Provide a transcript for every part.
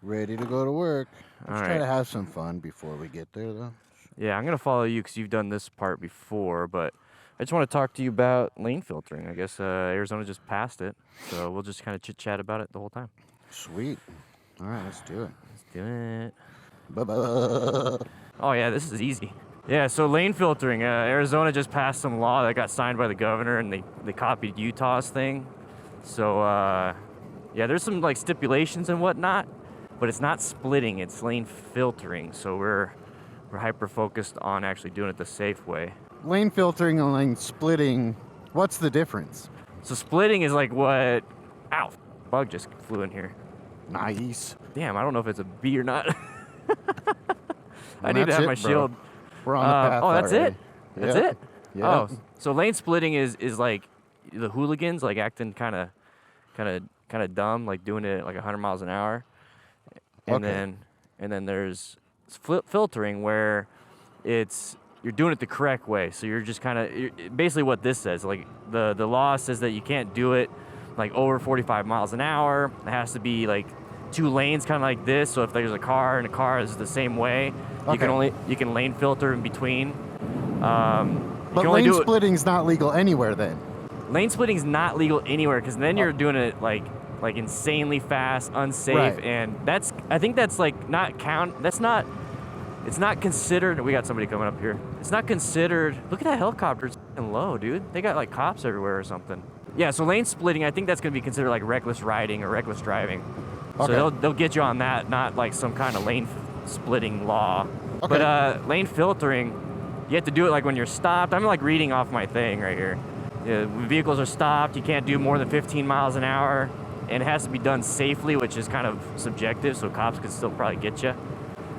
Ready to go to work. Let's All try right. to have some fun before we get there, though. Yeah, I'm gonna follow you because you've done this part before, but I just want to talk to you about lane filtering. I guess Arizona just passed it, so we'll just kind of chit chat about it the whole time. Sweet. All right, let's do it. Let's do it. Bye-bye. Oh yeah, this is easy. Yeah, so lane filtering. Arizona just passed some law that got signed by the governor, and they copied Utah's thing. So yeah, there's some like stipulations and whatnot, but it's not splitting. It's lane filtering. So we're hyper focused on actually doing it the safe way. Lane filtering and lane splitting, what's the difference? So splitting is like what? Ow! Bug just flew in here. Nice. Damn, I don't know if it's a bee or not. I Well, need to that's have it, my bro. shield. We're on the path Oh, that's already. it? That's Yeah. it? Yeah. Oh, so lane splitting is like the hooligans like acting kind of dumb, like doing it like 100 miles an hour. And Okay. then there's filtering where you're doing it the correct way. So you're just kind of basically what this says. Like the law says that you can't do it like over 45 miles an hour. It has to be like 2 lanes, kind of like this. So if there's a car and a car is the same way, Okay. you can lane filter in between. You But can only lane do it. splitting's not legal anywhere then. Lane splitting is not legal anywhere because then you're doing it like insanely fast, unsafe, Right. and I think that's like not count. That's not. It's not considered. We got somebody coming up here. It's not considered. Look at that helicopter. It's fucking low, dude. They got like cops everywhere or something. Yeah. So lane splitting, I think that's gonna be considered like reckless riding or reckless driving. Okay. So they'll get you on that, not like some kind of lane splitting law. Okay. But lane filtering, you have to do it like when you're stopped. I'm like reading off my thing right here. Yeah, when vehicles are stopped, you can't do more than 15 miles an hour, and it has to be done safely, which is kind of subjective. So cops could still probably get you.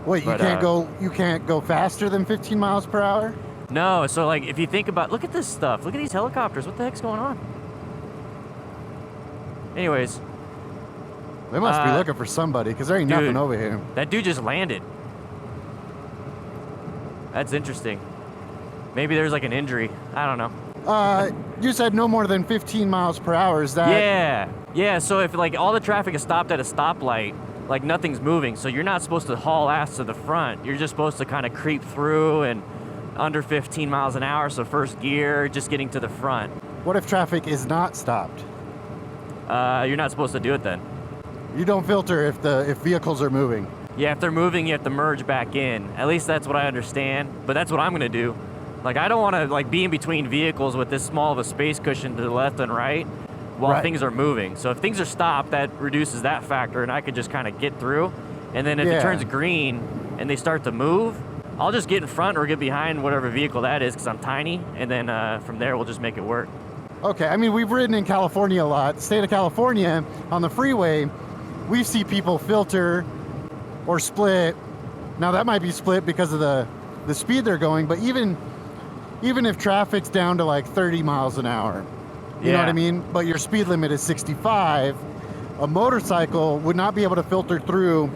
Wait, But, you can't go faster than 15 miles per hour? No, so like if you think about, look at this stuff. Look at these helicopters. What the heck's going on? Anyways, They must be looking for somebody because there ain't dude. nothing over here. that dude just landed. That's interesting. Maybe there's like an injury. I don't know. You said no more than 15 miles per hour. Is that? Yeah. So if like all the traffic is stopped at a stoplight, like nothing's moving, so you're not supposed to haul ass to the front. You're just supposed to kind of creep through and under 15 miles an hour. So first gear, just getting to the front. What if traffic is not stopped? You're not supposed to do it then. You don't filter if vehicles are moving. Yeah, if they're moving, you have to merge back in. At least that's what I understand. But that's what I'm gonna do. Like I don't want to like be in between vehicles with this small of a space cushion to the left and right while Right. things are moving. So if things are stopped, that reduces that factor, and I could just kind of get through. And then if Yeah. it turns green and they start to move, I'll just get in front or get behind whatever vehicle that is because I'm tiny. And then from there, we'll just make it work. Okay, I mean, we've ridden in California a lot. State of California, on the freeway, we see people filter or split. Now, that might be split because of the speed they're going, but even if traffic's down to like 30 miles an hour, you know what I mean? But your speed limit is 65, a motorcycle would not be able to filter through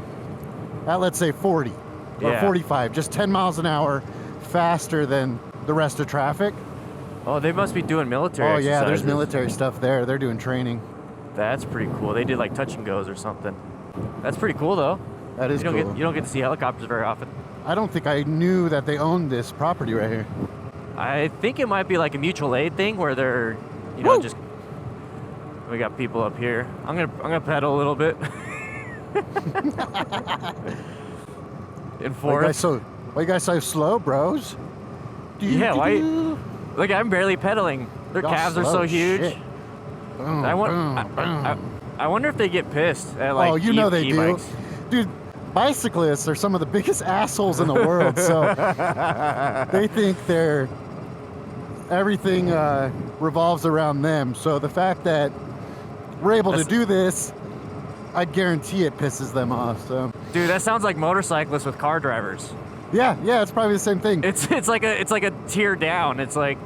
at, let's say, 40 or Yeah. 45, just 10 miles an hour faster than the rest of traffic. Oh, they must be doing military Oh, yeah, there's exercises. military stuff there. They're doing training. That's pretty cool. They did like touch and goes or something. That's pretty cool though. That is you don't cool. you don't get to see helicopters very often. I don't think I knew that they owned this property right here. I think it might be like a mutual aid thing where they're, you know, Woo! just. We got people up here. I'm gonna pedal a little bit. Enforce. Why you guys so slow, bros? Yeah, why? Look, I'm barely pedaling. Their Y'all calves are slow so huge. shit. Boom, I want. boom, boom. I wonder if they get pissed at like. Oh, you know they do. e-bikes. Dude, bicyclists are some of the biggest assholes in the world, so they think everything revolves around them. So the fact that we're able to do this, I guarantee it pisses them off. So Dude, that sounds like motorcyclists with car drivers. yeah, it's probably the same thing. It's like a tier down. It's like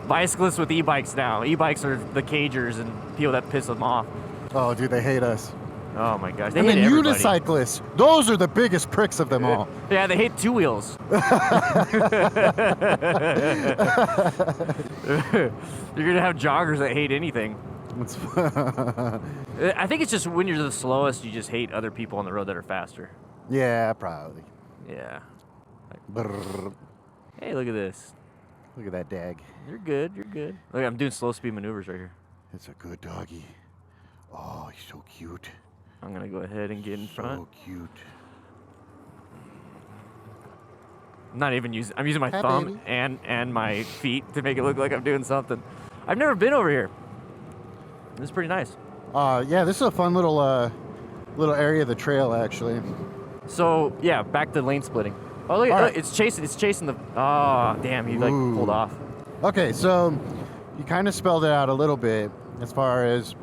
bicyclists with e-bikes now. E-bikes are the cagers and people that piss them off. Oh, dude, they hate us. Oh my gosh, they And hate then everybody. unicyclists, those are the biggest pricks of them all. Yeah, they hate two wheels. You're gonna have joggers that hate anything. It's I think it's just when you're the slowest, you just hate other people on the road that are faster. yeah, probably. Yeah. Brrr. Hey, look at this. Look at that dag. You're good. You're good. Look, I'm doing slow speed maneuvers right here. It's a good doggy. Oh, he's so cute. I'm gonna go ahead and get in front. So cute. I'm not even using. I'm using my Hi, thumb baby. and my feet to make it look like I'm doing something. I've never been over here. It's pretty nice. Yeah, this is a fun little area of the trail, actually. So yeah, back to lane splitting. Oh look, All look, right. it's chasing the. Oh damn, he like Ooh. pulled off. Okay, so you kind of spelled it out a little bit as far as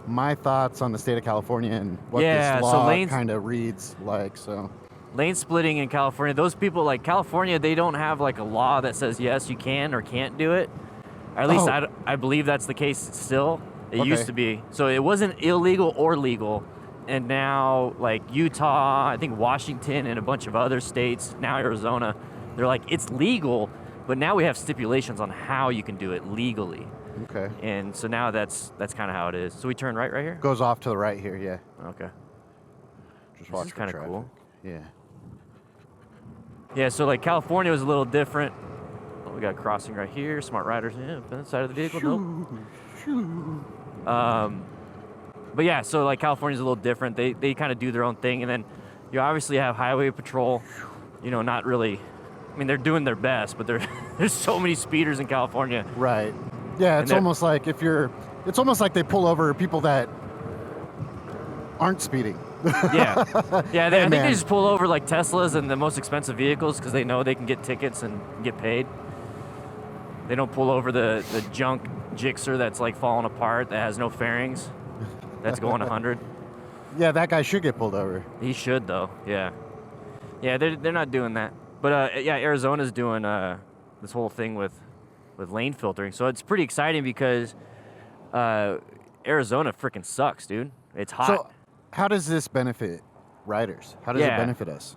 my thoughts on the state of California and what Yeah, this so law lanes- kind of reads like. So Lane splitting in California, those people like California, they don't have like a law that says yes, you can or can't do it. Or at least Oh. I believe that's the case still. It Okay. used to be. So it wasn't illegal or legal. And now like Utah, I think Washington and a bunch of other states, now Arizona, they're like, it's legal, but now we have stipulations on how you can do it legally. okay, And so now that's kind of how it is. So we turn right here? goes off to the right here. Yeah, Okay. just This watch is for kinda traffic. cool. Yeah. Yeah, so like California was a little different. Oh, we got crossing right here. Smart riders, yeah, on the side of the vehicle. Nope. But yeah, so like California's a little different. They kind of do their own thing, and then you obviously have highway patrol. You know, not really. I mean, they're doing their best, but there's so many speeders in California. Right. Yeah, it's they're- almost like it's almost like they pull over people that aren't speeding. Yeah, yeah. I think man. they just pull over like Teslas and the most expensive vehicles because they know they can get tickets and get paid. They don't pull over the junk Gixxer that's like falling apart that has no fairings. That's going 100. Yeah, that guy should get pulled over. He should though. Yeah. Yeah, they're not doing that. But yeah, Arizona's doing this whole thing with lane filtering. So it's pretty exciting because Arizona freaking sucks, dude. It's hot. So, how does this benefit riders? How does it Yeah. benefit us?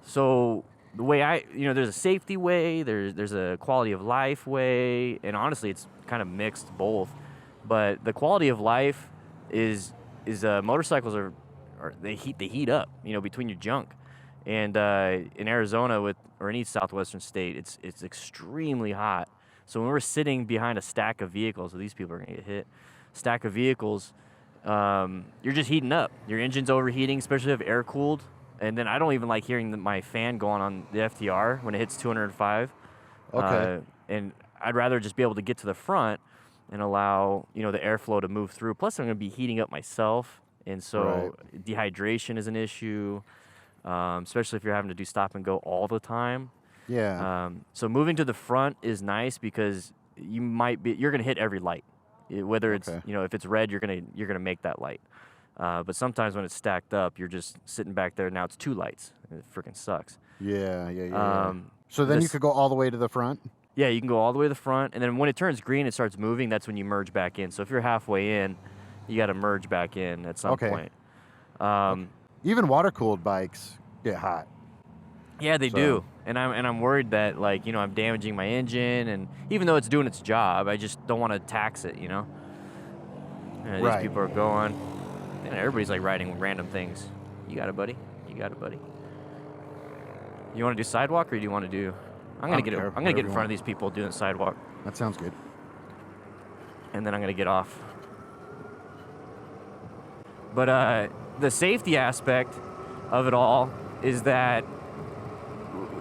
So the way there's a safety way, there's a quality of life way, and honestly, it's kind of mixed both. But the quality of life is motorcycles are they heat up, between your junk, and in Arizona or any southwestern state, it's extremely hot. So when we're sitting behind a stack of vehicles, so these people are gonna get hit, stack of vehicles. You're just heating up. Your engine's overheating, especially if air cooled. And then I don't even like hearing my fan going on the FTR when it hits 205. Okay. And I'd rather just be able to get to the front and allow the airflow to move through. Plus, I'm going to be heating up myself, and so dehydration is an issue, especially if you're having to do stop and go all the time. Yeah. So moving to the front is nice because you're going to hit every light. Whether it's Okay. if it's red, you're gonna make that light. But sometimes when it's stacked up, you're just sitting back there. Now it's two lights. It freaking sucks. Yeah. So then you this- could go all the way to the front? Yeah, you can go all the way to the front, and then when it turns green, it starts moving. That's when you merge back in. So if you're halfway in, you got to merge back in at some Okay. point. Even water-cooled bikes get hot. Yeah, they So- do, and I'm worried that I'm damaging my engine, and even though it's doing its job, I just don't want to tax it. Yeah, these Right. people are going. And everybody's like riding random things. You got it, buddy. You got it, buddy. You want to do sidewalk, or do you want to do? I'm I gonna don't get. care, I'm gonna whatever get in you front want. of these people doing the sidewalk, That sounds good. and then I'm gonna get off. But the safety aspect of it all is that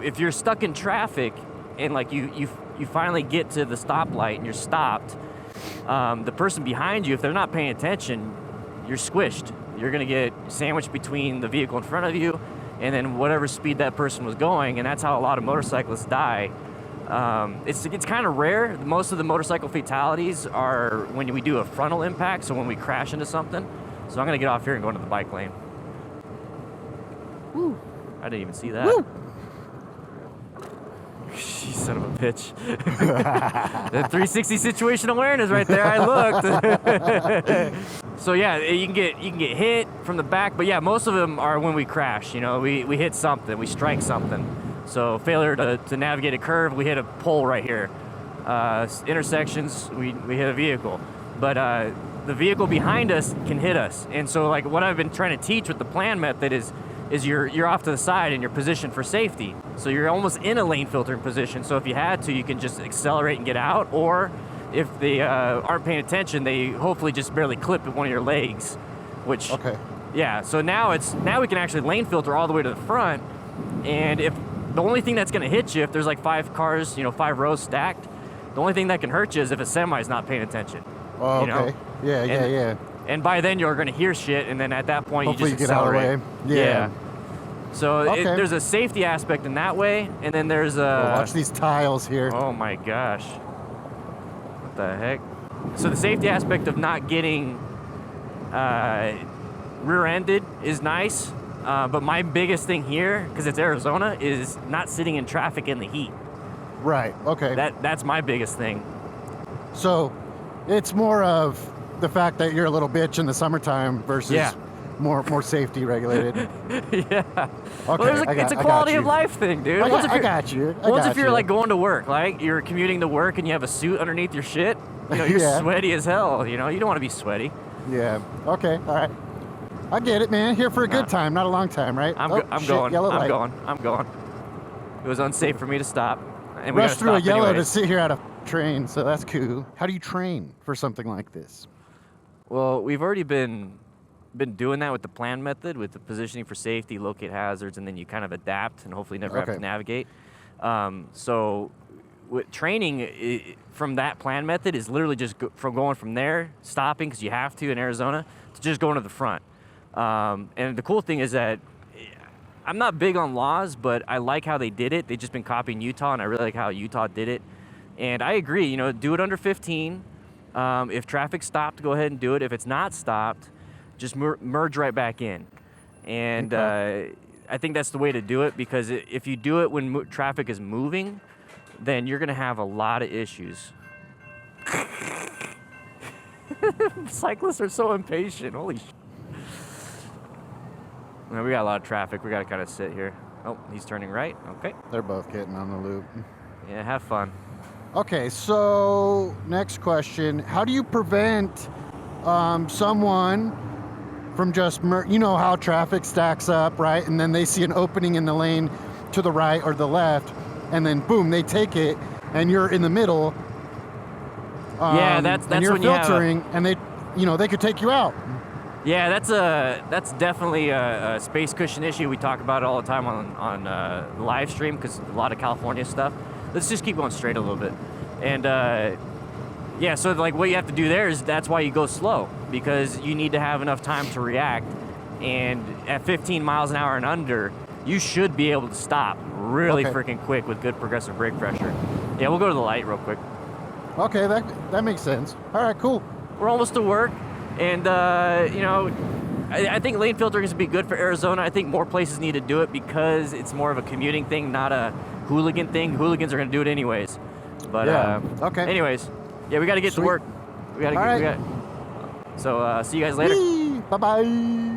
if you're stuck in traffic and like you finally get to the stoplight and you're stopped, the person behind you, if they're not paying attention, you're squished. You're gonna get sandwiched between the vehicle in front of you and then whatever speed that person was going, and that's how a lot of motorcyclists die. It's kind of rare. Most of the motorcycle fatalities are when we do a frontal impact, so when we crash into something. So I'm gonna get off here and go into the bike lane. Woo. I didn't even see that. Woo. You son of a bitch. The 360 situation awareness right there. I looked. So yeah, you can get hit from the back, but yeah, most of them are when we crash. We hit something, we strike something. So failure to navigate a curve, we hit a pole right here. Intersections, we hit a vehicle. But the vehicle behind us can hit us. And so like what I've been trying to teach with the plan method is you're off to the side and you're positioned for safety. So you're almost in a lane filtering position. So if you had to, you can just accelerate and get out, or if they aren't paying attention, they hopefully just barely clip at one of your legs, which, Okay. yeah. So now we can actually lane filter all the way to the front. And if the only thing that's gonna hit you, if there's like 5 cars, 5 rows stacked, the only thing that can hurt you is if a semi is not paying attention. Oh, okay. know? Yeah. And by then you're gonna hear shit, and then at that point Hopefully you just get out of the accelerate. way. Yeah. So Okay. there's a safety aspect in that way, and then there's a... Watch these tiles here. Oh my gosh. What the heck? So the safety aspect of not getting rear-ended is nice, but my biggest thing here, because it's Arizona, is not sitting in traffic in the heat. Right. Okay. That's my biggest thing. So it's more of the fact that you're a little bitch in the summertime versus more safety regulated. Yeah. Okay. Well, it's a quality of life thing, dude. I got you. Once if you're like going to work, like you're commuting to work and you have a suit underneath your shit, you're Yeah. sweaty as hell. You don't want to be sweaty. Yeah. Okay. All right. I get it, man. Here for a good time, not a long time, right? I'm Shit, going. Yellow light. I'm going. It was unsafe for me to stop. And we Rush gotta through a stop yellow to anyways. sit here at a train, so that's cool. How do you train for something like this? Well, we've already been doing that with the plan method, with the positioning for safety, locate hazards, and then you kind of adapt and hopefully never have Okay. to navigate. So with training from that plan method is literally just from going from there, stopping because you have to in Arizona, to just going to the front. And the cool thing is that I'm not big on laws, but I like how they did it. They've just been copying Utah, and I really like how Utah did it. And I agree, do it under 15. If traffic stopped, go ahead and do it. If it's not stopped, just merge right back in. And Okay. I think that's the way to do it, because if you do it when traffic is moving, then you're going to have a lot of issues. Cyclists are so impatient. Holy shit. Well, we got a lot of traffic. We got to kind of sit here. Oh, he's turning right. Okay. They're both getting on the loop. Yeah, have fun. Okay, so next question. How do you prevent someone from just, how traffic stacks up, right? And then they see an opening in the lane to the right or the left, and then boom, they take it, and you're in the middle. Yeah, that's and you're when you have filtering, and they could take you out. Yeah, that's definitely a space cushion issue. We talk about it all the time on the live stream, because a lot of California stuff. Let's just keep going straight a little bit. And yeah, so like what you have to do there is that's why you go slow, because you need to have enough time to react. And at 15 miles an hour and under, you should be able to stop really Okay. freaking quick with good progressive brake pressure. Yeah, we'll go to the light real quick. Okay, that makes sense. All right, cool. We're almost to work, and I think lane filtering is to be good for Arizona. I think more places need to do it because it's more of a commuting thing, not a hooligan thing. Hooligans are going to do it anyways. But Yeah, okay. Anyways, yeah, we got to get Sweet. to work. We got to All get. right. So see you guys later. Bye bye.